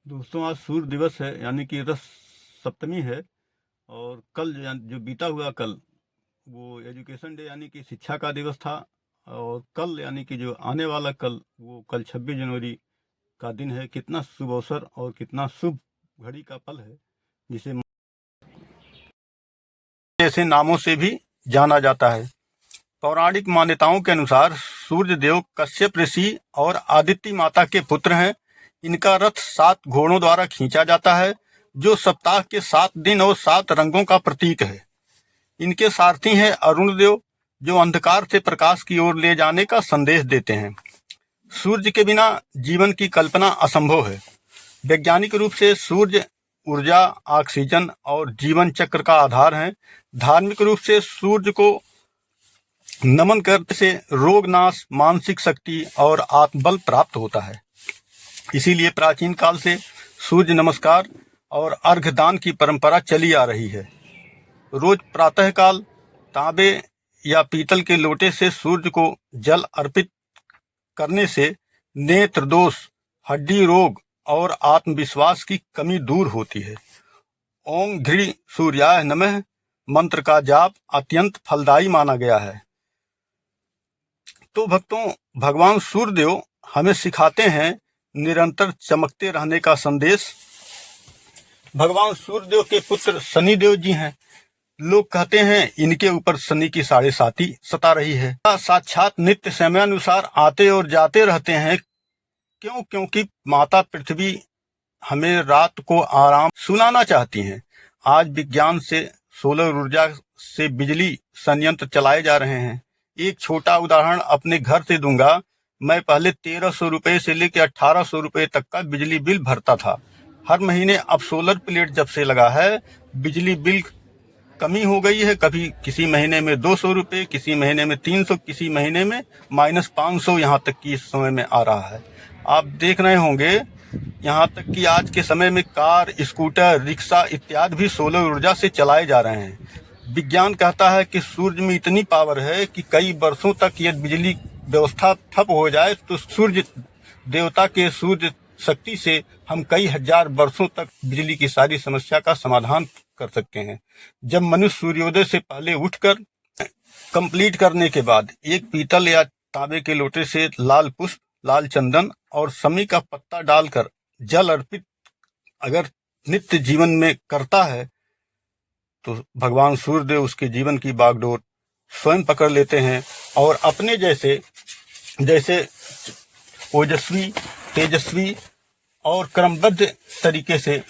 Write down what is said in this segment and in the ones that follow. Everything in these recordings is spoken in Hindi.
दोस्तों, आज सूर्य दिवस है, यानी कि रथ सप्तमी है। और कल जो बीता हुआ कल, वो एजुकेशन डे यानी कि शिक्षा का दिवस था। और कल यानी कि जो आने वाला कल, वो कल 26 जनवरी का दिन है। कितना शुभ अवसर और कितना शुभ घड़ी का पल है, जिसे ऐसे नामों से भी जाना जाता है। पौराणिक मान्यताओं के अनुसार सूर्य देव कश्यप ऋषि और आदित्य माता के पुत्र हैं। इनका रथ 7 घोड़ों द्वारा खींचा जाता है, जो सप्ताह के 7 दिन और 7 रंगों का प्रतीक है। इनके सारथी हैं अरुण देव, जो अंधकार से प्रकाश की ओर ले जाने का संदेश देते हैं। सूर्य के बिना जीवन की कल्पना असंभव है। वैज्ञानिक रूप से सूर्य ऊर्जा, ऑक्सीजन और जीवन चक्र का आधार है। धार्मिक रूप से सूर्य को नमन करने से रोग नाश, मानसिक शक्ति और आत्मबल प्राप्त होता है। इसीलिए प्राचीन काल से सूर्य नमस्कार और अर्घ्य दान की परंपरा चली आ रही है। रोज प्रातःकाल तांबे या पीतल के लोटे से सूर्य को जल अर्पित करने से नेत्र दोष, हड्डी रोग और आत्मविश्वास की कमी दूर होती है। ओम घृ सूर्याय नमः मंत्र का जाप अत्यंत फलदायी माना गया है। तो भक्तों, भगवान सूर्यदेव हमें सिखाते हैं निरंतर चमकते रहने का संदेश। भगवान सूर्यदेव के पुत्र शनिदेव जी हैं। लोग कहते हैं इनके ऊपर शनि की 7.5 सता रही है। साक्षात नित्य समयानुसार आते और जाते रहते हैं। क्योंकि माता पृथ्वी हमें रात को आराम सुनाना चाहती हैं। आज विज्ञान से सोलर ऊर्जा से बिजली संयंत्र चलाए जा रहे हैं। एक छोटा उदाहरण अपने घर से दूंगा। मैं पहले 1300 रुपए से लेकर 1800 रुपए तक का बिजली बिल भरता था। हर महीने अब सोलर प्लेट जब से लगा है, बिजली बिल कमी हो गई है। कभी किसी महीने में 200 रुपए, किसी महीने में 300, किसी महीने में -500 यहाँ तक की इस समय में आ रहा है। आप देख रहे होंगे यहाँ तक कि आज के समय में कार, स्कूटर, रिक्शा इत्यादि भी सोलर ऊर्जा से चलाए जा रहे हैं। विज्ञान कहता है कि सूर्य में इतनी पावर है कि कई वर्षों तक यदि बिजली व्यवस्था ठप हो जाए तो सूर्य देवता के सूर्य शक्ति से हम कई हजार वर्षों तक बिजली की सारी समस्या का समाधान कर सकते हैं। जब मनुष्य सूर्योदय से पहले उठकर कंप्लीट करने के बाद एक पीतल या तांबे के लोटे से लाल पुष्प, लाल चंदन और शमी का पत्ता डालकर जल अर्पित अगर नित्य जीवन में करता है, तो भगवान सूर्यदेव उसके जीवन की बागडोर स्वयं पकड़ लेते हैं और अपने जैसे ओजस्वी, तेजस्वी और क्रमबद्ध तरीके से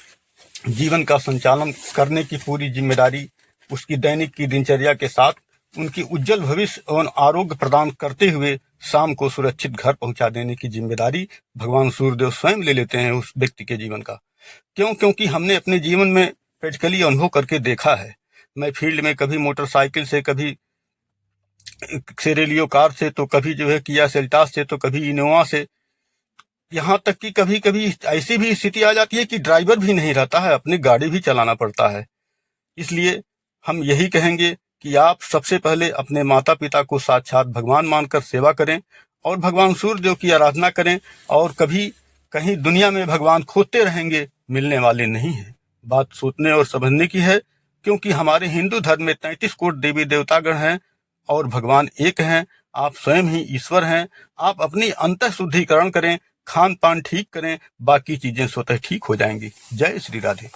जीवन का संचालन करने की पूरी जिम्मेदारी उसकी दैनिक की दिनचर्या के साथ उनकी उज्जवल भविष्य और आरोग्य प्रदान करते हुए शाम को सुरक्षित घर पहुंचा देने की जिम्मेदारी भगवान सूर्यदेव स्वयं ले लेते हैं उस व्यक्ति के जीवन का। क्योंकि हमने अपने जीवन में प्रैक्टिकली अनुभव करके देखा है। मैं फील्ड में कभी मोटरसाइकिल से, कभी सेरेलियो कार से, तो कभी जो है किया सेल्टास से, तो कभी इनोवा से, यहाँ तक कि कभी कभी ऐसी भी स्थिति आ जाती है कि ड्राइवर भी नहीं रहता है, अपनी गाड़ी भी चलाना पड़ता है। इसलिए हम यही कहेंगे कि आप सबसे पहले अपने माता पिता को साक्षात भगवान मानकर सेवा करें और भगवान सूर्यदेव की आराधना करें। और कभी कहीं दुनिया में भगवान खोजते रहेंगे, मिलने वाले नहीं है। बात सोचने और समझने की है, क्योंकि हमारे हिंदू धर्म में 33 कोटि देवी देवतागण हैं और भगवान एक हैं। आप स्वयं ही ईश्वर हैं। आप अपनी अंतः शुद्धिकरण करें, खान पान ठीक करें, बाकी चीजें स्वतः ठीक हो जाएंगी। जय श्री राधे।